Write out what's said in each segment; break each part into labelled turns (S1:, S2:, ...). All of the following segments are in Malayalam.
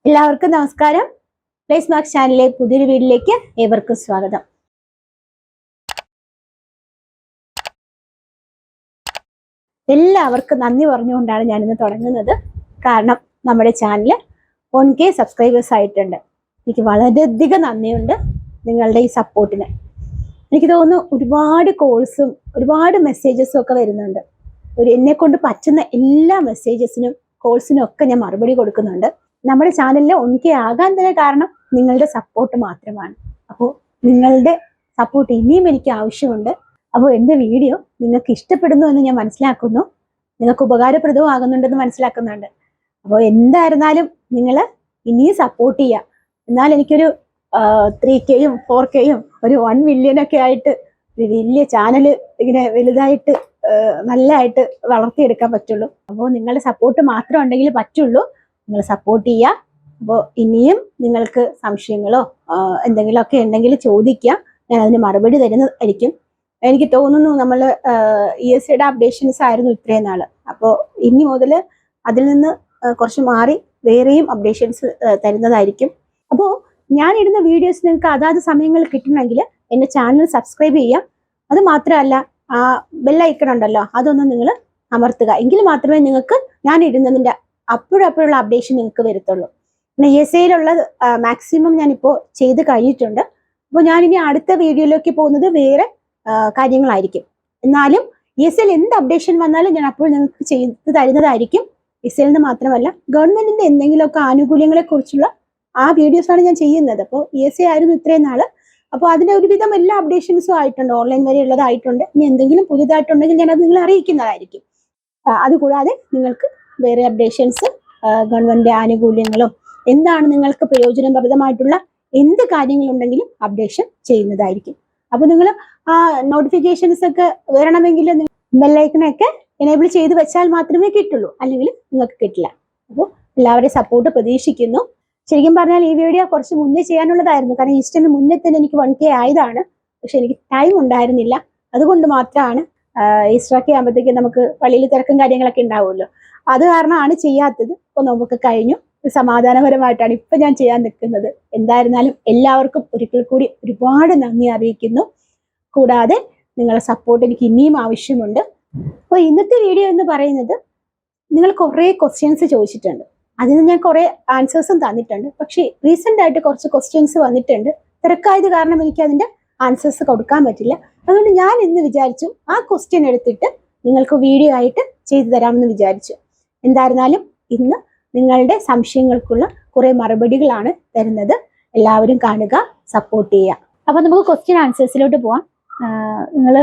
S1: എല്ലാവർക്കും നമസ്കാരം. പ്ലേസ് മാർക്സ് ചാനലിലെ പുതിയൊരു വീഡിയോയിലേക്ക് ഏവർക്കും സ്വാഗതം. എല്ലാവർക്കും നന്ദി പറഞ്ഞുകൊണ്ടാണ് ഞാനിന്ന് തുടങ്ങുന്നത്. കാരണം നമ്മുടെ ചാനൽ 1K സബ്സ്ക്രൈബേഴ്സ് ആയിട്ടുണ്ട്. എനിക്ക് വളരെയധികം നന്ദിയുണ്ട് നിങ്ങളുടെ ഈ സപ്പോർട്ടിന്. എനിക്ക് തോന്നുന്നു ഒരുപാട് കോൾസും ഒരുപാട് മെസ്സേജസും ഒക്കെ വരുന്നുണ്ട്. എന്നെ കൊണ്ട് പറ്റുന്ന എല്ലാ മെസ്സേജസിനും കോൾസിനും ഒക്കെ ഞാൻ മറുപടി കൊടുക്കുന്നുണ്ട്. നമ്മുടെ ചാനലിൽ 1K ആകാൻ തന്നെ കാരണം നിങ്ങളുടെ സപ്പോർട്ട് മാത്രമാണ്. അപ്പോൾ നിങ്ങളുടെ സപ്പോർട്ട് ഇനിയും എനിക്ക് ആവശ്യമുണ്ട്. അപ്പോൾ എൻ്റെ വീഡിയോ നിങ്ങൾക്ക് ഇഷ്ടപ്പെടുന്നു എന്ന് ഞാൻ മനസ്സിലാക്കുന്നു, നിങ്ങൾക്ക് ഉപകാരപ്രദവും ആകുന്നുണ്ടെന്ന് മനസ്സിലാക്കുന്നുണ്ട്. അപ്പോൾ എന്തായിരുന്നാലും നിങ്ങൾ ഇനിയും സപ്പോർട്ട് ചെയ്യുക. എന്നാൽ എനിക്കൊരു 3Kയും 4Kയും ഒരു 1 മില്യനൊക്കെ ആയിട്ട് ഒരു വലിയ ചാനൽ ഇങ്ങനെ വലുതായിട്ട് നല്ലതായിട്ട് വളർത്തിയെടുക്കാൻ പറ്റുള്ളൂ. അപ്പോൾ നിങ്ങളുടെ സപ്പോർട്ട് മാത്രം ഉണ്ടെങ്കിൽ പറ്റുള്ളൂ. നിങ്ങൾ സപ്പോർട്ട് ചെയ്യുക. അപ്പോൾ ഇനിയും നിങ്ങൾക്ക് സംശയങ്ങളോ എന്തെങ്കിലുമൊക്കെ ഉണ്ടെങ്കിൽ ചോദിക്കുക, ഞാൻ അതിന് മറുപടി തരുന്നതായിരിക്കും. എനിക്ക് തോന്നുന്നു നമ്മൾ ESCയുടെ അപ്ഡേഷൻസ് ആയിരുന്നു ഇത്രയും നാൾ. അപ്പോൾ ഇനി മുതൽ അതിൽ നിന്ന് കുറച്ച് മാറി വേറെയും അപ്ഡേഷൻസ് തരുന്നതായിരിക്കും. അപ്പോൾ ഞാൻ ഇടുന്ന വീഡിയോസ് നിങ്ങൾക്ക് അതാത് സമയങ്ങളിൽ കിട്ടണമെങ്കിൽ എൻ്റെ ചാനൽ സബ്സ്ക്രൈബ് ചെയ്യാം. അത് മാത്രമല്ല, ആ ബെല്ലൈക്കൺ ഉണ്ടല്ലോ, അതൊന്ന് നിങ്ങൾ അമർത്തുക. എങ്കിൽ മാത്രമേ നിങ്ങൾക്ക് ഞാൻ ഇടുന്നതിൻ്റെ അപ്പോഴപ്പോഴുള്ള അപ്ഡേഷൻ നിങ്ങൾക്ക് വരത്തുള്ളൂ. പിന്നെ ESCയിലുള്ള മാക്സിമം ഞാനിപ്പോൾ ചെയ്ത് കഴിഞ്ഞിട്ടുണ്ട്. അപ്പോൾ ഞാനിനി അടുത്ത വീഡിയോയിലേക്ക് പോകുന്നത് വേറെ കാര്യങ്ങളായിരിക്കും. എന്നാലും ESCയിൽ എന്ത് അപ്ഡേഷൻ വന്നാലും ഞാൻ അപ്പോൾ നിങ്ങൾക്ക് ചെയ്ത് തരുന്നതായിരിക്കും. ESCയിൽ നിന്ന് മാത്രമല്ല, ഗവൺമെന്റിന്റെ എന്തെങ്കിലുമൊക്കെ ആനുകൂല്യങ്ങളെ കുറിച്ചുള്ള ആ വീഡിയോസാണ് ഞാൻ ചെയ്യുന്നത്. അപ്പോൾ ESC ആയിരുന്നു ഇത്രയും നാള്. അപ്പോൾ അതിന്റെ ഒരുവിധം എല്ലാ അപ്ഡേഷൻസും ആയിട്ടുണ്ട്, ഓൺലൈൻ വരെ ഉള്ളതായിട്ടുണ്ട്. ഇനി എന്തെങ്കിലും പുതിയതായിട്ടുണ്ടെങ്കിൽ ഞാൻ അത് നിങ്ങളെ അറിയിക്കുന്നതായിരിക്കും. അതുകൂടാതെ നിങ്ങൾക്ക് വേറെ അപ്ഡേഷൻസ്, ഗവൺമെന്റ് ആനുകൂല്യങ്ങളും എന്താണ് നിങ്ങൾക്ക് പ്രയോജനപ്രദമായിട്ടുള്ള എന്ത് കാര്യങ്ങളുണ്ടെങ്കിലും അപ്ഡേഷൻ ചെയ്യുന്നതായിരിക്കും. അപ്പോൾ നിങ്ങൾ ആ നോട്ടിഫിക്കേഷൻസ് ഒക്കെ വരണമെങ്കിൽ ബെല്ലൈക്കണൊക്കെ എനേബിൾ ചെയ്ത് വെച്ചാൽ മാത്രമേ കിട്ടുള്ളൂ, അല്ലെങ്കിൽ നിങ്ങൾക്ക് കിട്ടില്ല. അപ്പോൾ എല്ലാവരുടെയും സപ്പോർട്ട് പ്രതീക്ഷിക്കുന്നു. ശരിക്കും പറഞ്ഞാൽ ഈ വീഡിയോ കുറച്ച് മുന്നേ ചെയ്യാനുള്ളതായിരുന്നു. കാരണം ഈസ്റ്ററിന് മുന്നേ തന്നെ എനിക്ക് 1K ആയതാണ്. പക്ഷെ എനിക്ക് ടൈം ഉണ്ടായിരുന്നില്ല. അതുകൊണ്ട് മാത്രമാണ് ഈസ്റ്ററൊക്കെ ആകുമ്പോഴത്തേക്ക് നമുക്ക് പള്ളിയിൽ തിരക്കും കാര്യങ്ങളൊക്കെ ഉണ്ടാവുമല്ലോ, അത് കാരണമാണ് ചെയ്യാത്തത്. ഇപ്പോൾ നമുക്ക് കഴിഞ്ഞു, സമാധാനപരമായിട്ടാണ് ഇപ്പം ഞാൻ ചെയ്യാൻ നിൽക്കുന്നത്. എന്തായിരുന്നാലും എല്ലാവർക്കും ഒരിക്കൽ കൂടി ഒരുപാട് നന്ദി അറിയിക്കുന്നു. കൂടാതെ നിങ്ങളുടെ സപ്പോർട്ട് എനിക്ക് ഇനിയും ആവശ്യമുണ്ട്. അപ്പോൾ ഇന്നത്തെ വീഡിയോ എന്ന് പറയുന്നത്, നിങ്ങൾ കുറേ ക്വസ്റ്റ്യൻസ് ചോദിച്ചിട്ടുണ്ട്, അതിന് ഞാൻ കുറേ ആൻസേഴ്സും തന്നിട്ടുണ്ട്. പക്ഷേ റീസെൻ്റ് ആയിട്ട് കുറച്ച് ക്വസ്റ്റ്യൻസ് വന്നിട്ടുണ്ട്. തിരക്കായത് കാരണം എനിക്ക് അതിൻ്റെ ആൻസേഴ്സ് കൊടുക്കാൻ പറ്റില്ല. അതുകൊണ്ട് ഞാൻ ഇന്ന് വിചാരിച്ചു ആ ക്വസ്റ്റ്യൻ എടുത്തിട്ട് നിങ്ങൾക്ക് വീഡിയോ ആയിട്ട് ചെയ്തു തരാമെന്ന് വിചാരിച്ചു. എന്തായിരുന്നാലും ഇന്ന് നിങ്ങളുടെ സംശയങ്ങൾക്കുള്ള കുറേ മറുപടികളാണ് തരുന്നത്. എല്ലാവരും കാണുക, സപ്പോർട്ട് ചെയ്യുക. അപ്പൊ നമുക്ക് ക്വസ്റ്റ്യൻ ആൻസേഴ്സിലോട്ട് പോവാം. നിങ്ങൾ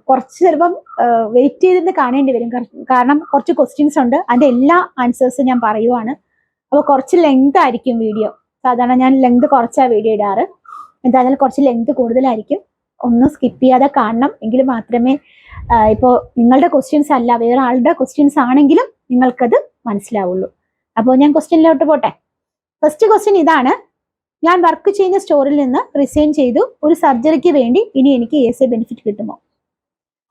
S1: കുറച്ച് ചിലപ്പം വെയിറ്റ് ചെയ്തിട്ട് കാണേണ്ടി വരും, കാരണം കുറച്ച് ക്വസ്റ്റ്യൻസ് ഉണ്ട്. അതിന്റെ എല്ലാ ആൻസേഴ്സും ഞാൻ പറയുവാണ്. അപ്പോൾ കുറച്ച് ലെങ്ത് ആയിരിക്കും വീഡിയോ. സാധാരണ ഞാൻ ലെങ്ത് കുറച്ചാണ് വീഡിയോ ഇടാറ്. എന്തായാലും കുറച്ച് ലെങ്ത് കൂടുതലായിരിക്കും. ഒന്നും സ്കിപ്പ് ചെയ്യാതെ കാണണം, എങ്കിൽ മാത്രമേ ഇപ്പോൾ നിങ്ങളുടെ ക്വസ്റ്റ്യൻസ് അല്ല വേറെ ആളുടെ ക്വസ്റ്റ്യൻസ് ആണെങ്കിലും നിങ്ങൾക്കത് മനസ്സിലാവുള്ളൂ. അപ്പോൾ ഞാൻ ക്വസ്റ്റ്യനിലോട്ട് പോട്ടെ. ഫസ്റ്റ് ക്വസ്റ്റ്യൻ ഇതാണ്: ഞാൻ വർക്ക് ചെയ്യുന്ന സ്റ്റോറിൽ നിന്ന് റിസൈൻ ചെയ്തു. ഒരു സർജറിക്ക് വേണ്ടി ഇനി എനിക്ക് ESI ബെനിഫിറ്റ് കിട്ടുമോ?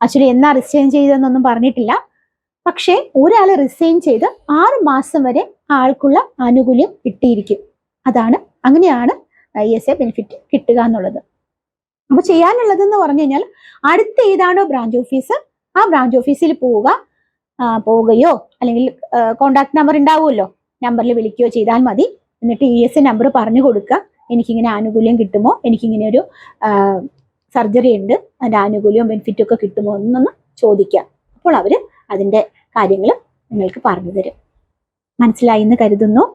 S1: ആക്ച്വലി എന്നാ റിസൈൻ ചെയ്തതെന്നൊന്നും പറഞ്ഞിട്ടില്ല. പക്ഷേ ഒരാൾ റിസൈൻ ചെയ്ത് 6 മാസം വരെ ആൾക്കുള്ള ആനുകൂല്യം കിട്ടിയിരിക്കും. അങ്ങനെയാണ് ESI ബെനിഫിറ്റ് കിട്ടുക എന്നുള്ളത്. അപ്പോൾ ചെയ്യാനുള്ളതെന്ന് പറഞ്ഞു കഴിഞ്ഞാൽ, അടുത്ത ഏതാണോ ബ്രാഞ്ച് ഓഫീസ്, ആ ബ്രാഞ്ച് ഓഫീസിൽ പോവുകയോ അല്ലെങ്കിൽ കോണ്ടാക്ട് നമ്പർ ഉണ്ടാവുമല്ലോ, നമ്പറിൽ വിളിക്കുകയോ ചെയ്താൽ മതി. എന്നിട്ട് ESI നമ്പർ പറഞ്ഞു കൊടുക്കുക. എനിക്കിങ്ങനെ ആനുകൂല്യം കിട്ടുമോ, എനിക്കിങ്ങനെ ഒരു സർജറി ഉണ്ട്, അതിൻ്റെ ആനുകൂല്യവും ബെനിഫിറ്റും ഒക്കെ കിട്ടുമോ എന്നൊന്ന് ചോദിക്കുക. അപ്പോൾ അവർ അതിൻ്റെ കാര്യങ്ങൾ നിങ്ങൾക്ക് പറഞ്ഞു തരും. മനസ്സിലായി എന്ന് കരുതുന്നു.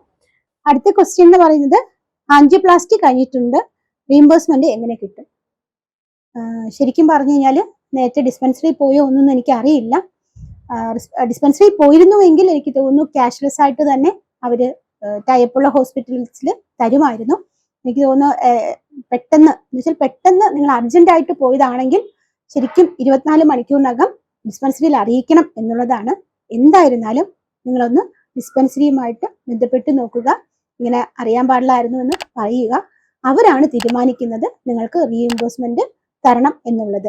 S1: അടുത്ത ക്വസ്റ്റ്യൻ എന്ന് പറയുന്നത്, ആൻജിയോപ്ലാസ്റ്റി കഴിഞ്ഞിട്ടുണ്ട്, റീഇംബേഴ്സ്മെന്റ് എങ്ങനെ കിട്ടും? ശരിക്കും പറഞ്ഞു കഴിഞ്ഞാൽ നേരത്തെ ഡിസ്പെൻസറി പോയോ ഒന്നും എനിക്ക് അറിയില്ല. ഡിസ്പെൻസറി പോയിരുന്നുവെങ്കിൽ എനിക്ക് തോന്നുന്നു ക്യാഷ്ലെസ് ആയിട്ട് തന്നെ അവർ ടൈപ്പുള്ള ഹോസ്പിറ്റൽസിൽ തരുമായിരുന്നു. എനിക്ക് തോന്നുന്നു പെട്ടെന്ന് നിങ്ങൾ അർജന്റ് ആയിട്ട് പോയതാണെങ്കിൽ ശരിക്കും 24 മണിക്കൂറിനകം ഡിസ്പെൻസറിയിൽ അറിയിക്കണം എന്നുള്ളതാണ്. എന്തായിരുന്നാലും നിങ്ങളൊന്ന് ഡിസ്പെൻസറിയുമായിട്ട് ബന്ധപ്പെട്ട് നോക്കുക. ഇങ്ങനെ അറിയാൻ പാടില്ലായിരുന്നു എന്ന് പറയുക. അവരാണ് തീരുമാനിക്കുന്നത് നിങ്ങൾക്ക് റീഇംബേഴ്സ്മെന്റ് തരണം എന്നുള്ളത്.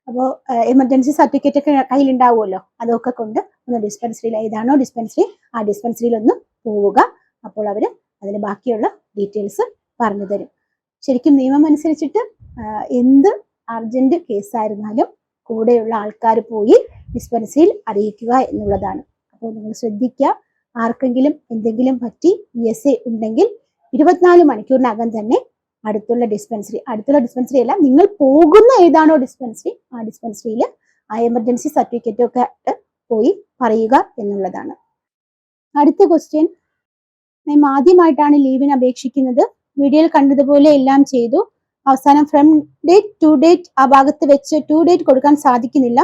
S1: അപ്പോൾ എമർജൻസി സർട്ടിഫിക്കറ്റ് ഒക്കെ കയ്യിലുണ്ടാവുമല്ലോ, അതൊക്കെ കൊണ്ട് ഒന്ന് ഡിസ്പെൻസറിയിൽ ഏതാണോ ഡിസ്പെൻസറി ആ ഡിസ്പെൻസറിയിൽ ഒന്ന് പോവുക. അപ്പോൾ അവർ അതിൽ ബാക്കിയുള്ള ഡീറ്റെയിൽസ് പറഞ്ഞു തരും. ശരിക്കും നിയമം അനുസരിച്ചിട്ട് എന്ത് അർജന്റ് കേസായിരുന്നാലും കൂടെയുള്ള ആൾക്കാർ പോയി ഡിസ്പെൻസറിയിൽ അറിയിക്കുക എന്നുള്ളതാണ്. അപ്പോൾ നിങ്ങൾ ശ്രദ്ധിക്കുക, ആർക്കെങ്കിലും എന്തെങ്കിലും പറ്റി ESA ഉണ്ടെങ്കിൽ 24 മണിക്കൂറിനകം തന്നെ അടുത്തുള്ള ഡിസ്പെൻസറി അല്ല, നിങ്ങൾ പോകുന്ന ഏതാണോ ഡിസ്പെൻസറി ആ ഡിസ്പെൻസറിയിൽ ആ എമർജൻസി സർട്ടിഫിക്കറ്റ് ഒക്കെ ആയിട്ട് പോയി പറയുക എന്നുള്ളതാണ്. അടുത്ത ക്വസ്റ്റ്യൻ, മാം ആദ്യമായിട്ടാണ് ലീവിന് അപേക്ഷിക്കുന്നത്. വീഡിയോയിൽ കണ്ടതുപോലെ എല്ലാം ചെയ്തു. അവസാനം ഫ്രം ഡേറ്റ് ടു ഡേറ്റ് ആ ഭാഗത്ത് വെച്ച് ടു ഡേറ്റ് കൊടുക്കാൻ സാധിക്കുന്നില്ല.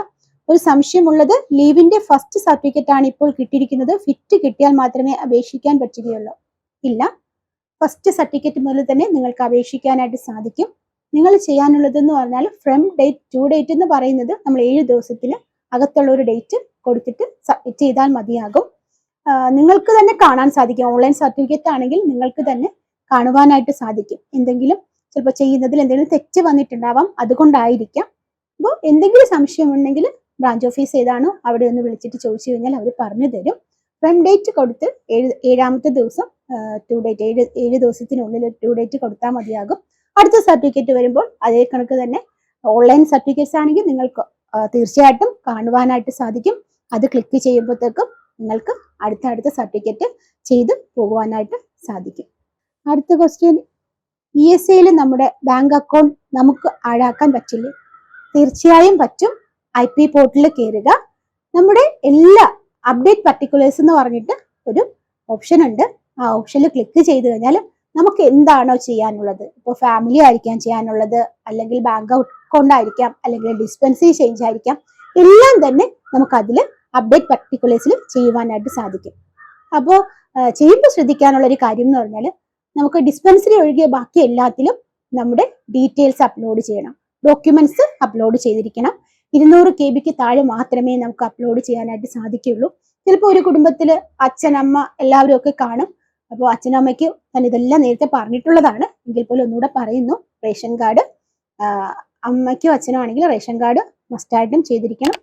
S1: ഒരു സംശയമുള്ളത്, ലീവിന്റെ ഫസ്റ്റ് സർട്ടിഫിക്കറ്റ് ആണ് ഇപ്പോൾ കിട്ടിയിരിക്കുന്നത്. ഫിറ്റ് കിട്ടിയാൽ മാത്രമേ അപേക്ഷിക്കാൻ പറ്റുകയുള്ളൂ. ഇല്ല, ഫസ്റ്റ് സർട്ടിഫിക്കറ്റ് മുതൽ തന്നെ നിങ്ങൾക്ക് അപേക്ഷിക്കാനായിട്ട് സാധിക്കും. നിങ്ങൾ ചെയ്യാനുള്ളതെന്ന് പറഞ്ഞാൽ ഫ്രം ഡേറ്റ് ടു ഡേറ്റ് എന്ന് പറയുന്നത് നമ്മൾ 7 ദിവസത്തിന് അകത്തുള്ള ഒരു ഡേറ്റ് കൊടുത്തിട്ട് സബ്മിറ്റ് ചെയ്താൽ മതിയാകും. നിങ്ങൾക്ക് തന്നെ കാണാൻ സാധിക്കും. ഓൺലൈൻ സർട്ടിഫിക്കറ്റ് ആണെങ്കിൽ നിങ്ങൾക്ക് തന്നെ കാണുവാനായിട്ട് സാധിക്കും. എന്തെങ്കിലും ചിലപ്പോൾ ചെയ്യുന്നതിൽ എന്തെങ്കിലും തെറ്റ് വന്നിട്ടുണ്ടാവാം, അതുകൊണ്ടായിരിക്കാം. അപ്പോൾ എന്തെങ്കിലും സംശയമുണ്ടെങ്കിൽ ബ്രാഞ്ച് ഓഫീസ് ഏതാണോ അവിടെ ഒന്ന് വിളിച്ചിട്ട് ചോദിച്ചു കഴിഞ്ഞാൽ അവർ പറഞ്ഞു തരും. ഫ്രം ഡേറ്റ് കൊടുത്ത് 7ാമത്തെ ദിവസം ടു ഡേറ്റ് 7 ദിവസത്തിനുള്ളിൽ ടു ഡേറ്റ് കൊടുത്താൽ മതിയാകും. അടുത്ത സർട്ടിഫിക്കറ്റ് വരുമ്പോൾ അതേ കണക്ക് തന്നെ ഓൺലൈൻ സർട്ടിഫിക്കറ്റ്സ് ആണെങ്കിൽ നിങ്ങൾക്ക് തീർച്ചയായിട്ടും കാണുവാനായിട്ട് സാധിക്കും. അത് ക്ലിക്ക് ചെയ്യുമ്പോഴത്തേക്കും നിങ്ങൾക്ക് അടുത്ത സർട്ടിഫിക്കറ്റ് ചെയ്ത് പോകുവാനായിട്ട് സാധിക്കും. അടുത്ത ക്വസ്റ്റ്യൻ, ESAയിൽ നമ്മുടെ ബാങ്ക് അക്കൗണ്ട് നമുക്ക് ആഡാക്കാൻ പറ്റില്ലേ? തീർച്ചയായും പറ്റും. IP പോർട്ടലിൽ കയറുക. നമ്മുടെ എല്ലാ അപ്ഡേറ്റ് പർട്ടിക്കുലേഴ്സ് എന്ന് പറഞ്ഞിട്ട് ഒരു ഓപ്ഷൻ ഉണ്ട്. ആ ഓപ്ഷനിൽ ക്ലിക്ക് ചെയ്ത് കഴിഞ്ഞാൽ നമുക്ക് എന്താണോ ചെയ്യാനുള്ളത്, ഇപ്പോൾ ഫാമിലി ആയിരിക്കാം ചെയ്യാനുള്ളത്, അല്ലെങ്കിൽ ബാങ്ക് അക്കൗണ്ട് ആയിരിക്കാം, അല്ലെങ്കിൽ ഡിസ്പെൻസറി ചേഞ്ച് ആയിരിക്കാം, എല്ലാം തന്നെ നമുക്ക് അതിൽ അപ്ഡേറ്റ് പർട്ടിക്കുലേഴ്സിൽ ചെയ്യുവാനായിട്ട് സാധിക്കും. അപ്പോൾ ചെയ്യുമ്പോൾ ശ്രദ്ധിക്കാനുള്ള ഒരു കാര്യം എന്ന് പറഞ്ഞാൽ നമുക്ക് ഡിസ്പെൻസറി ഒഴികെ ബാക്കി എല്ലാത്തിലും നമ്മുടെ ഡീറ്റെയിൽസ് അപ്ലോഡ് ചെയ്യണം. ഡോക്യുമെന്റ്സ് അപ്ലോഡ് ചെയ്തിരിക്കണം. 200 KB താഴെ മാത്രമേ നമുക്ക് അപ്ലോഡ് ചെയ്യാനായിട്ട് സാധിക്കുകയുള്ളൂ. ചിലപ്പോൾ ഒരു കുടുംബത്തിൽ അച്ഛൻ, അമ്മ എല്ലാവരും ഒക്കെ കാണും. അപ്പോൾ അച്ഛനമ്മയ്ക്ക് ഞാൻ ഇതെല്ലാം നേരത്തെ പറഞ്ഞിട്ടുള്ളതാണ്, എങ്കിൽ പോലും ഒന്നുകൂടെ പറയുന്നു. റേഷൻ കാർഡ്, അമ്മയ്ക്കോ അച്ഛനോ ആണെങ്കിൽ റേഷൻ കാർഡ് മസ്റ്റായിട്ടും ചെയ്തിരിക്കണം.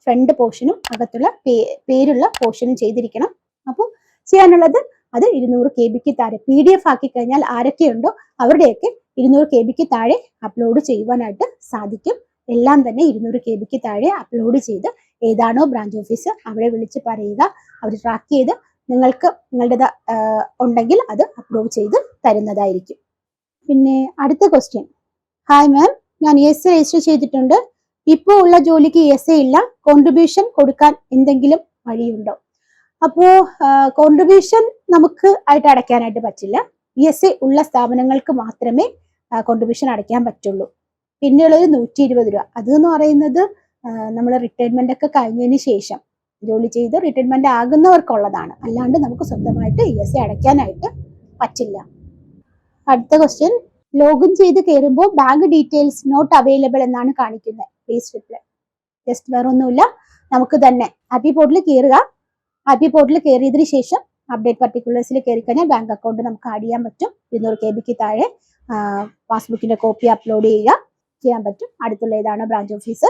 S1: ഫ്രണ്ട് പോർഷനും അകത്തുള്ള പേരുള്ള പോർഷനും ചെയ്തിരിക്കണം. അപ്പോൾ ചെയ്യാനുള്ളത് അത് 200 KB താഴെ PDF ആക്കി കഴിഞ്ഞാൽ ആരൊക്കെയുണ്ടോ അവരുടെയൊക്കെ 200 KB താഴെ അപ്ലോഡ് ചെയ്യുവാനായിട്ട് സാധിക്കും. എല്ലാം തന്നെ 200 KB താഴെ അപ്ലോഡ് ചെയ്ത് ഏതാണോ ബ്രാഞ്ച് ഓഫീസ് അവിടെ വിളിച്ച് പറയുക. അവർ ട്രാക്ക് ചെയ്ത് നിങ്ങളുടേത് ഉണ്ടെങ്കിൽ അത് അപ്ലോഡ് ചെയ്ത് തരുന്നതായിരിക്കും. പിന്നെ അടുത്ത ക്വസ്റ്റ്യൻ, ഹായ് മാം, ഞാൻ ESA രജിസ്റ്റർ ചെയ്തിട്ടുണ്ട്. ഇപ്പോൾ ഉള്ള ജോലിക്ക് ESA ഇല്ല. കോൺട്രിബ്യൂഷൻ കൊടുക്കാൻ എന്തെങ്കിലും വഴിയുണ്ടോ? അപ്പോൾ കോൺട്രിബ്യൂഷൻ നമുക്ക് ആയിട്ട് അടയ്ക്കാനായിട്ട് പറ്റില്ല. ESA ഉള്ള സ്ഥാപനങ്ങൾക്ക് മാത്രമേ കോൺട്രിബ്യൂഷൻ അടയ്ക്കാൻ പറ്റുള്ളൂ. പിന്നെയുള്ളത് 120 രൂപ. അതെന്ന് പറയുന്നത് നമ്മൾ റിട്ടയർമെന്റ് ഒക്കെ കഴിഞ്ഞതിന് ശേഷം ജോലി ചെയ്ത് റിട്ടയർമെന്റ് ആകുന്നവർക്കുള്ളതാണ്. അല്ലാണ്ട് നമുക്ക് സ്വന്തമായിട്ട് ESA അടയ്ക്കാനായിട്ട് പറ്റില്ല. അടുത്ത ക്വസ്റ്റ്യൻ, ലോഗിൻ ചെയ്ത് കയറുമ്പോൾ ബാങ്ക് ഡീറ്റെയിൽസ് നോട്ട് അവൈലബിൾ എന്നാണ് കാണിക്കുന്നത്. Please reply. ജസ്റ്റ് വേറെ ഒന്നുമില്ല, നമുക്ക് തന്നെ IP പോർട്ടലിൽ കയറുക. IP പോർട്ടലിൽ കയറിയതിനു ശേഷം അപ്ഡേറ്റ് പർട്ടിക്കുലേഴ്സിൽ കയറി കഴിഞ്ഞാൽ ബാങ്ക് അക്കൗണ്ട് നമുക്ക് ആഡ് ചെയ്യാൻ പറ്റും. 200 KB താഴെ പാസ്ബുക്കിന്റെ കോപ്പി അപ്ലോഡ് ചെയ്യാൻ പറ്റും. അടുത്തുള്ള ഏതാണ് ബ്രാഞ്ച് ഓഫീസ്,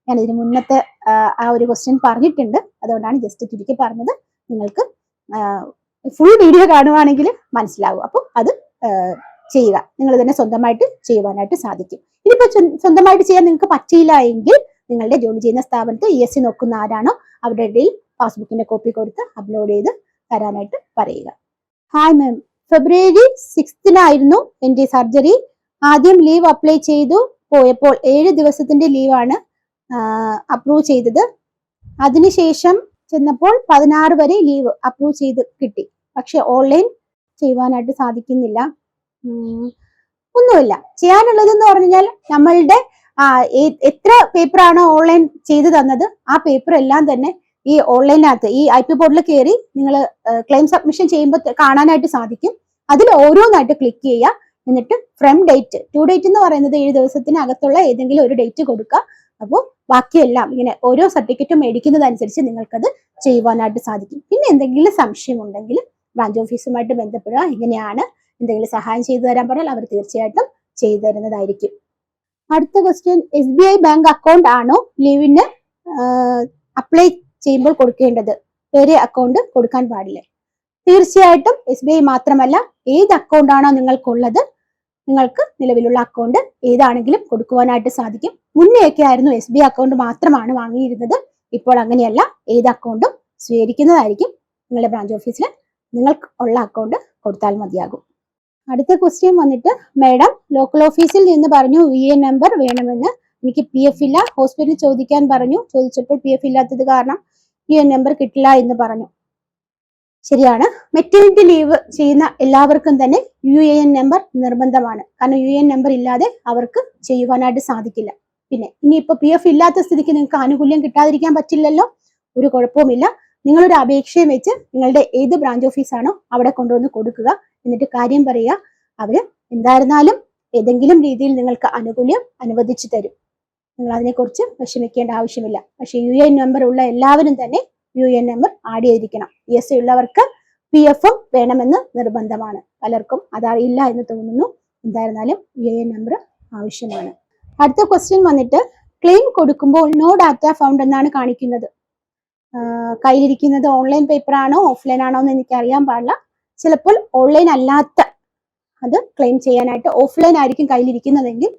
S1: ഞാൻ ഇതിന് മുന്നത്തെ ആ ഒരു ക്വസ്റ്റ്യൻ പറഞ്ഞിട്ടുണ്ട്, അതുകൊണ്ടാണ് ജസ്റ്റ് ചുരുക്കി പറഞ്ഞത്. നിങ്ങൾക്ക് ഫുൾ വീഡിയോ കാണുവാണെങ്കിൽ മനസ്സിലാവും. അപ്പോൾ അത് ചെയ്യുക. നിങ്ങൾ തന്നെ സ്വന്തമായിട്ട് ചെയ്യുവാനായിട്ട് സാധിക്കും. ഇനിയിപ്പോൾ സ്വന്തമായിട്ട് ചെയ്യാൻ നിങ്ങൾക്ക് പറ്റിയില്ല എങ്കിൽ നിങ്ങളുടെ ജോലി ചെയ്യുന്ന സ്ഥാപനത്തിൽ ESA നോക്കുന്ന ആരാണോ അവരുടെ ഇടയിൽ പാസ്ബുക്കിന്റെ കോപ്പി കൊടുത്ത് അപ്ലോഡ് ചെയ്ത് തരാനായിട്ട് പറയുക. ഹായ് മാം, February 6 എൻ്റെ സർജറി. ആദ്യം ലീവ് അപ്ലൈ ചെയ്തു പോയപ്പോൾ 7 ദിവസത്തിന്റെ ലീവാണ് അപ്രൂവ് ചെയ്തത്. അതിനുശേഷം ചെന്നപ്പോൾ 16 വരെ ലീവ് അപ്രൂവ് ചെയ്ത് കിട്ടി. പക്ഷെ ഓൺലൈൻ ചെയ്യുവാനായിട്ട് സാധിക്കുന്നില്ല. ഒന്നുമില്ല, ചെയ്യാനുള്ളതെന്ന് പറഞ്ഞാൽ നമ്മളുടെ എത്ര പേപ്പറാണോ ഓൺലൈൻ ചെയ്തു തന്നത് ആ പേപ്പർ എല്ലാം തന്നെ ഈ ഓൺലൈനകത്ത് ഈ IP പോർട്ടലിൽ കയറി നിങ്ങൾ ക്ലെയിം സബ്മിഷൻ ചെയ്യുമ്പോൾ കാണാനായിട്ട് സാധിക്കും. അതിൽ ഓരോന്നായിട്ട് ക്ലിക്ക് ചെയ്യുക. എന്നിട്ട് ഫ്രം ഡേറ്റ് ടു ഡേറ്റ് എന്ന് പറയുന്നത് 7 ദിവസത്തിനകത്തുള്ള ഏതെങ്കിലും ഒരു ഡേറ്റ് കൊടുക്കുക. അപ്പോൾ ബാക്കിയെല്ലാം ഇങ്ങനെ ഓരോ സർട്ടിഫിക്കറ്റും മേടിക്കുന്നതനുസരിച്ച് നിങ്ങൾക്കത് ചെയ്യുവാനായിട്ട് സാധിക്കും. പിന്നെ എന്തെങ്കിലും സംശയം ഉണ്ടെങ്കിൽ ബ്രാഞ്ച് ഓഫീസുമായിട്ട് ബന്ധപ്പെടുക. എങ്ങനെയാണ് എന്തെങ്കിലും സഹായം ചെയ്തു തരാൻ പറഞ്ഞാൽ അവർ തീർച്ചയായിട്ടും ചെയ്തു തരുന്നതായിരിക്കും. അടുത്ത ക്വസ്റ്റ്യൻ, SBI ബാങ്ക് അക്കൗണ്ട് ആണോ ലീവിന് അപ്ലൈ ചെയ്യുമ്പോൾ കൊടുക്കേണ്ടത്? വേറെ അക്കൗണ്ട് കൊടുക്കാൻ പാടില്ല. തീർച്ചയായിട്ടും SBI മാത്രമല്ല, ഏത് അക്കൗണ്ട് ആണോ നിങ്ങൾക്കുള്ളത്, നിങ്ങൾക്ക് നിലവിലുള്ള അക്കൗണ്ട് ഏതാണെങ്കിലും കൊടുക്കുവാനായിട്ട് സാധിക്കും. മുന്നെയൊക്കെ ആയിരുന്നു SBI അക്കൗണ്ട് മാത്രമാണ് വാങ്ങിയിരുന്നത്. ഇപ്പോൾ അങ്ങനെയല്ല, ഏത് അക്കൗണ്ടും സ്വീകരിക്കുന്നതായിരിക്കും. നിങ്ങളുടെ ബ്രാഞ്ച് ഓഫീസിൽ നിങ്ങൾക്ക് ഉള്ള അക്കൗണ്ട് കൊടുത്താൽ മതിയാകും. അടുത്ത ക്വസ്റ്റ്യൻ വന്നിട്ട്, മാഡം ലോക്കൽ ഓഫീസിൽ നിന്ന് പറഞ്ഞു UAN നമ്പർ വേണമെന്ന്, എനിക്ക് PF ഇല്ല, ഹോസ്പിറ്റലിൽ ചോദിക്കാൻ പറഞ്ഞു, ചോദിച്ചപ്പോൾ PF ഇല്ലാത്തത് കാരണം UAN നമ്പർ കിട്ടില്ല എന്ന് പറഞ്ഞു. ശരിയാണ്. മെറ്റേണിറ്റി ലീവ് ചെയ്യുന്ന എല്ലാവർക്കും തന്നെ UAN നമ്പർ നിർബന്ധമാണ്. കാരണം UAN നമ്പർ ഇല്ലാതെ അവർക്ക് ചെയ്യുവാനായിട്ട് സാധിക്കില്ല. പിന്നെ ഇനിയിപ്പോ PF ഇല്ലാത്ത സ്ഥിതിക്ക് നിങ്ങൾക്ക് ആനുകൂല്യം കിട്ടാതിരിക്കാൻ പറ്റില്ലല്ലോ. ഒരു കുഴപ്പവുമില്ല. നിങ്ങളൊരു അപേക്ഷയും വെച്ച് നിങ്ങളുടെ ഏത് ബ്രാഞ്ച് ഓഫീസാണോ അവിടെ കൊണ്ടുവന്ന് കൊടുക്കുക. എന്നിട്ട് കാര്യം പറയുക. അവര് എന്തായിരുന്നാലും ഏതെങ്കിലും രീതിയിൽ നിങ്ങൾക്ക് ആനുകൂല്യം അനുവദിച്ചു തരും. നിങ്ങൾ അതിനെക്കുറിച്ച് വിഷമിക്കേണ്ട ആവശ്യമില്ല. പക്ഷെ UAN നമ്പർ ഉള്ള എല്ലാവരും തന്നെ UAN നമ്പർ ആഡ് ചെയ്തിരിക്കണം. ESI ഉള്ളവർക്ക് PF വേണമെന്ന് നിർബന്ധമാണ്. പലർക്കും അതറിയില്ല എന്ന് തോന്നുന്നു. എന്തായിരുന്നാലും UAN നമ്പർ ആവശ്യമാണ്. അടുത്ത ക്വസ്റ്റ്യൻ വന്നിട്ട്, ക്ലെയിം കൊടുക്കുമ്പോൾ നോ ഡാറ്റ ഫൗണ്ട് എന്നാണ് കാണിക്കുന്നത്. കയ്യിലിരിക്കുന്നത് ഓൺലൈൻ പേപ്പർ ആണോ ഓഫ്ലൈൻ ആണോ എന്ന് എനിക്ക് അറിയാൻ പാടില്ല. ചിലപ്പോൾ ഓൺലൈൻ അല്ലാത്ത അത് ക്ലെയിം ചെയ്യാനായിട്ട് ഓഫ്ലൈൻ ആയിരിക്കും കയ്യിലിരിക്കുന്നതെങ്കിൽ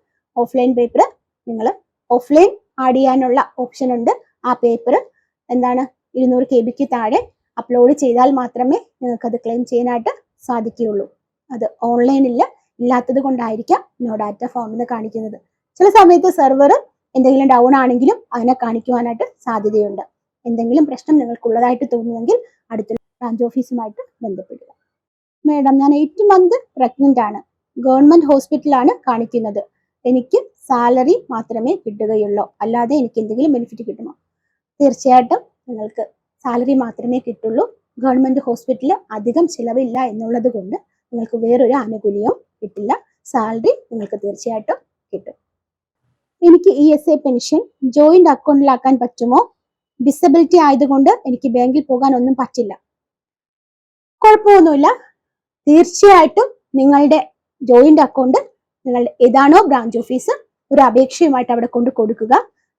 S1: ഓഫ്ലൈൻ പേപ്പർ നിങ്ങൾ ഓഫ്ലൈൻ ആഡ് ചെയ്യാനുള്ള ഓപ്ഷൻ ഉണ്ട്. ആ പേപ്പർ എന്താണ് 200 KB താഴെ അപ്ലോഡ് ചെയ്താൽ മാത്രമേ നിങ്ങൾക്ക് അത് ക്ലെയിം ചെയ്യാനായിട്ട് സാധിക്കുകയുള്ളൂ. അത് ഓൺലൈനിൽ ഇല്ലാത്തത് കൊണ്ടായിരിക്കാം നോ ഡാറ്റ ഫോം എന്ന് കാണിക്കുന്നത്. ചില സമയത്ത് സെർവർ എന്തെങ്കിലും ഡൗൺ ആണെങ്കിലും അതിനെ കാണിക്കുവാനായിട്ട് സാധ്യതയുണ്ട്. എന്തെങ്കിലും പ്രശ്നം നിങ്ങൾക്കുള്ളതായിട്ട് തോന്നുമെങ്കിൽ അടുത്തുള്ള ബ്രാഞ്ച് ഓഫീസുമായിട്ട് ബന്ധപ്പെടുക. മേഡം, ഞാൻ 8 month പ്രഗ്നന്റ് ആണ്. ഗവൺമെന്റ് ഹോസ്പിറ്റലാണ് കാണിക്കുന്നത്. എനിക്ക് സാലറി മാത്രമേ കിട്ടുകയുള്ളൂ, അല്ലാതെ എനിക്ക് എന്തെങ്കിലും ബെനിഫിറ്റ് കിട്ടുമോ? തീർച്ചയായിട്ടും നിങ്ങൾക്ക് സാലറി മാത്രമേ കിട്ടുള്ളൂ. ഗവൺമെന്റ് ഹോസ്പിറ്റലിൽ അധികം ചിലവില്ല എന്നുള്ളത് കൊണ്ട് നിങ്ങൾക്ക് വേറൊരു ആനുകൂല്യവും കിട്ടില്ല. സാലറി നിങ്ങൾക്ക് തീർച്ചയായിട്ടും കിട്ടും. എനിക്ക് ESI പെൻഷൻ ജോയിന്റ് അക്കൗണ്ടിലാക്കാൻ പറ്റുമോ? ഡിസബിലിറ്റി ആയതുകൊണ്ട് എനിക്ക് ബാങ്കിൽ പോകാൻ ഒന്നും പറ്റില്ല. കുഴപ്പമൊന്നുമില്ല. തീർച്ചയായിട്ടും നിങ്ങളുടെ ജോയിന്റ് അക്കൗണ്ട് നിങ്ങളുടെ ഏതാണോ ബ്രാഞ്ച് ഓഫീസ് ഒരു അപേക്ഷയുമായിട്ട് അവിടെ കൊണ്ട് കൊടുക്കുക.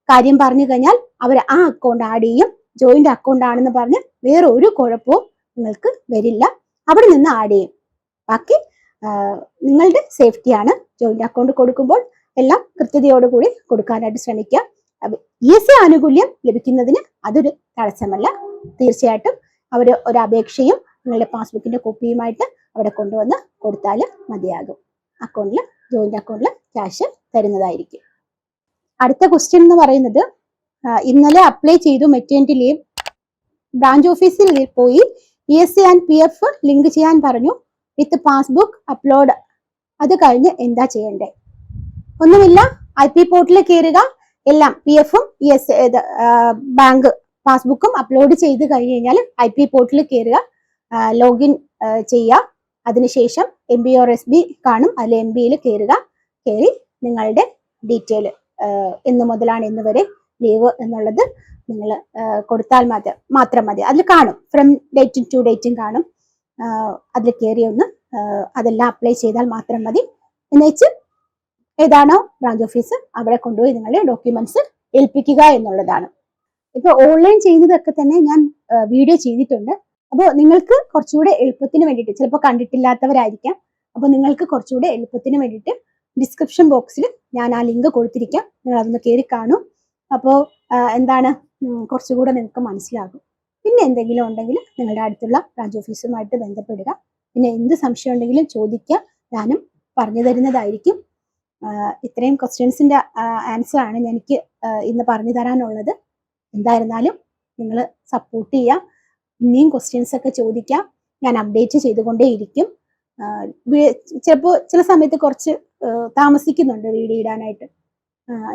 S1: കാര്യം പറഞ്ഞു കഴിഞ്ഞാൽ അവർ ആ അക്കൗണ്ട് ആഡ് ചെയ്യും. ജോയിന്റ് അക്കൗണ്ട് ആണെന്ന് പറഞ്ഞ് വേറെ ഒരു കുഴപ്പവും നിങ്ങൾക്ക് വരില്ല. അവിടെ നിന്ന് ആഡ് ചെയ്യും. ബാക്കി നിങ്ങളുടെ സേഫ്റ്റിയാണ്. ജോയിന്റ് അക്കൗണ്ട് കൊടുക്കുമ്പോൾ എല്ലാം കൃത്യതയോടുകൂടി കൊടുക്കാനായിട്ട് ശ്രമിക്കുക. ESI ആനുകൂല്യം ലഭിക്കുന്നതിന് അതൊരു തടസ്സമല്ല. തീർച്ചയായിട്ടും അവർ ഒരു അപേക്ഷയും നിങ്ങളുടെ പാസ്ബുക്കിന്റെ കോപ്പിയുമായിട്ട് അവിടെ കൊണ്ടുവന്ന് കൊടുത്താൽ മതിയാകും. അക്കൗണ്ടിൽ ജോയിന്റ് അക്കൗണ്ടിൽ ക്യാഷ് തരുന്നതായിരിക്കും. അടുത്ത ക്വസ്റ്റ്യൻ എന്ന് പറയുന്നത്, ഇന്നലെ അപ്ലൈ ചെയ്തു മെറ്റേണിറ്റി ലീവ്. ബ്രാഞ്ച് ഓഫീസിൽ പോയി ESI ആൻഡ് PF ലിങ്ക് ചെയ്യാൻ പറഞ്ഞു. വിത്ത് പാസ്ബുക്ക് അപ്ലോഡ്. അത് കഴിഞ്ഞ് എന്താ ചെയ്യണ്ടേ? ഒന്നുമില്ല. IP പോർട്ടലിൽ കയറുക. എല്ലാം PF-ഉം ESI ബാങ്ക് പാസ്ബുക്കും അപ്ലോഡ് ചെയ്ത് കഴിഞ്ഞ് കഴിഞ്ഞാൽ IP പോർട്ടലിൽ കയറുക, ലോഗിൻ ചെയ്യുക. അതിനുശേഷം MB or SB കാണും. അതിൽ MBയിൽ കയറുക. കയറി നിങ്ങളുടെ ഡീറ്റെയിൽ എന്ന് മുതലാണ് എന്ന് വരെ ലീവ് എന്നുള്ളത് നിങ്ങൾ കൊടുത്താൽ മാത്രം മതി. അതിൽ കാണും ഫ്രം ഡേറ്റും ടു ഡേറ്റും കാണും. അതിൽ കയറി ഒന്ന് അതെല്ലാം അപ്ലൈ ചെയ്താൽ മാത്രം മതി. എന്നുവെച്ച് ഏതാണോ ബ്രാഞ്ച് ഓഫീസ് അവിടെ കൊണ്ടുപോയി നിങ്ങളുടെ ഡോക്യുമെന്റ്സ് ഏൽപ്പിക്കുക എന്നുള്ളതാണ്. ഇപ്പൊ ഓൺലൈൻ ചെയ്യുന്നതൊക്കെ തന്നെ ഞാൻ വീഡിയോ ചെയ്തിട്ടുണ്ട്. അപ്പോൾ നിങ്ങൾക്ക് കുറച്ചുകൂടെ എളുപ്പത്തിന് വേണ്ടിയിട്ട്, ചിലപ്പോൾ കണ്ടിട്ടില്ലാത്തവരായിരിക്കാം, അപ്പോൾ നിങ്ങൾക്ക് കുറച്ചുകൂടെ എളുപ്പത്തിന് വേണ്ടിയിട്ട് ഡിസ്ക്രിപ്ഷൻ ബോക്സിൽ ഞാൻ ആ ലിങ്ക് കൊടുത്തിരിക്കാം. നിങ്ങൾ അതൊന്ന് കയറി കാണും. അപ്പോൾ എന്താണ് കുറച്ചുകൂടെ നിങ്ങൾക്ക് മനസ്സിലാകും. പിന്നെ എന്തെങ്കിലും ഉണ്ടെങ്കിൽ നിങ്ങളുടെ അടുത്തുള്ള ബ്രാഞ്ച് ഓഫീസുമായിട്ട് ബന്ധപ്പെടുക. പിന്നെ എന്ത് സംശയം ഉണ്ടെങ്കിലും ചോദിക്കുക, ഞാനും പറഞ്ഞു തരുന്നതായിരിക്കും. ഇത്രയും ക്വസ്റ്റ്യൻസിന്റെ ആൻസർ ആണ് എനിക്ക് ഇന്ന് പറഞ്ഞു തരാനുള്ളത്. എന്തായിരുന്നാലും നിങ്ങൾ സപ്പോർട്ട് ചെയ്യുക. ഇനിയും ക്വസ്റ്റ്യൻസ് ഒക്കെ ചോദിക്കാം. ഞാൻ അപ്ഡേറ്റ് ചെയ്തുകൊണ്ടേയിരിക്കും. ചിലപ്പോൾ ചില സമയത്ത് കുറച്ച് താമസിക്കുന്നുണ്ട് വീഡിയോ ഇടാനായിട്ട്.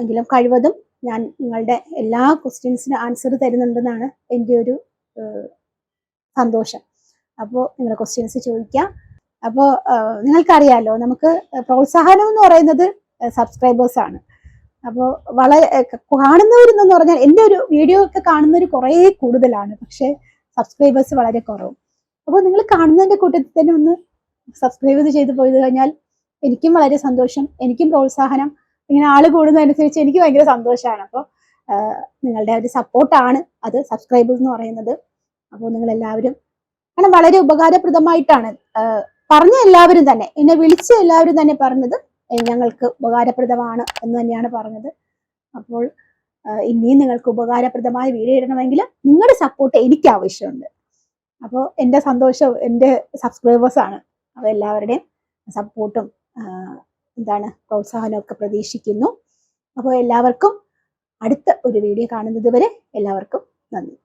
S1: എങ്കിലും കഴിവതും ഞാൻ നിങ്ങളുടെ എല്ലാ ക്വസ്റ്റ്യൻസിനും ആൻസർ തരുന്നുണ്ടെന്നാണ് എൻ്റെ ഒരു സന്തോഷം. അപ്പോൾ നിങ്ങൾ ക്വസ്റ്റ്യൻസ് ചോദിക്കാം. അപ്പോൾ നിങ്ങൾക്കറിയാലോ, നമുക്ക് പ്രോത്സാഹനം എന്ന് പറയുന്നത് സബ്സ്ക്രൈബേഴ്സ് ആണ്. അപ്പോൾ വളരെ കാണുന്നവരെന്ന് പറഞ്ഞാൽ എൻ്റെ ഒരു വീഡിയോ ഒക്കെ കാണുന്നവർ കുറേ കൂടുതലാണ്, പക്ഷേ സബ്സ്ക്രൈബേഴ്സ് വളരെ കുറവും. അപ്പോൾ നിങ്ങൾ കാണുന്നതിൻ്റെ കൂട്ടത്തിൽ തന്നെ ഒന്ന് സബ്സ്ക്രൈബ് ചെയ്ത് പോയത് കഴിഞ്ഞാൽ എനിക്കും വളരെ സന്തോഷം, എനിക്കും പ്രോത്സാഹനം. ഇങ്ങനെ ആള് കൂടുന്നതനുസരിച്ച് എനിക്ക് ഭയങ്കര സന്തോഷമാണ്. അപ്പോൾ നിങ്ങളുടെ ഒരു സപ്പോർട്ടാണ് അത് സബ്സ്ക്രൈബേഴ്സ് എന്ന് പറയുന്നത്. അപ്പോൾ നിങ്ങൾ എല്ലാവരും കാരണം വളരെ ഉപകാരപ്രദമായിട്ടാണ് പറഞ്ഞ എല്ലാവരും തന്നെ, എന്നെ വിളിച്ച എല്ലാവരും തന്നെ പറഞ്ഞത് ഞങ്ങൾക്ക് ഉപകാരപ്രദമാണ് എന്ന് തന്നെയാണ് പറഞ്ഞത്. അപ്പോൾ ഇനിയും നിങ്ങൾക്ക് ഉപകാരപ്രദമായ വീഡിയോ ഇടണമെങ്കിൽ നിങ്ങളുടെ സപ്പോർട്ട് എനിക്ക് ആവശ്യമുണ്ട്. അപ്പോൾ എൻ്റെ സന്തോഷവും എൻ്റെ സബ്സ്ക്രൈബേഴ്സാണ്. അപ്പോൾ എല്ലാവരുടെയും സപ്പോർട്ടും പ്രോത്സാഹനവും ഒക്കെ പ്രതീക്ഷിക്കുന്നു. അപ്പോൾ എല്ലാവർക്കും അടുത്ത ഒരു വീഡിയോ കാണുന്നത് വരെ എല്ലാവർക്കും നന്ദി.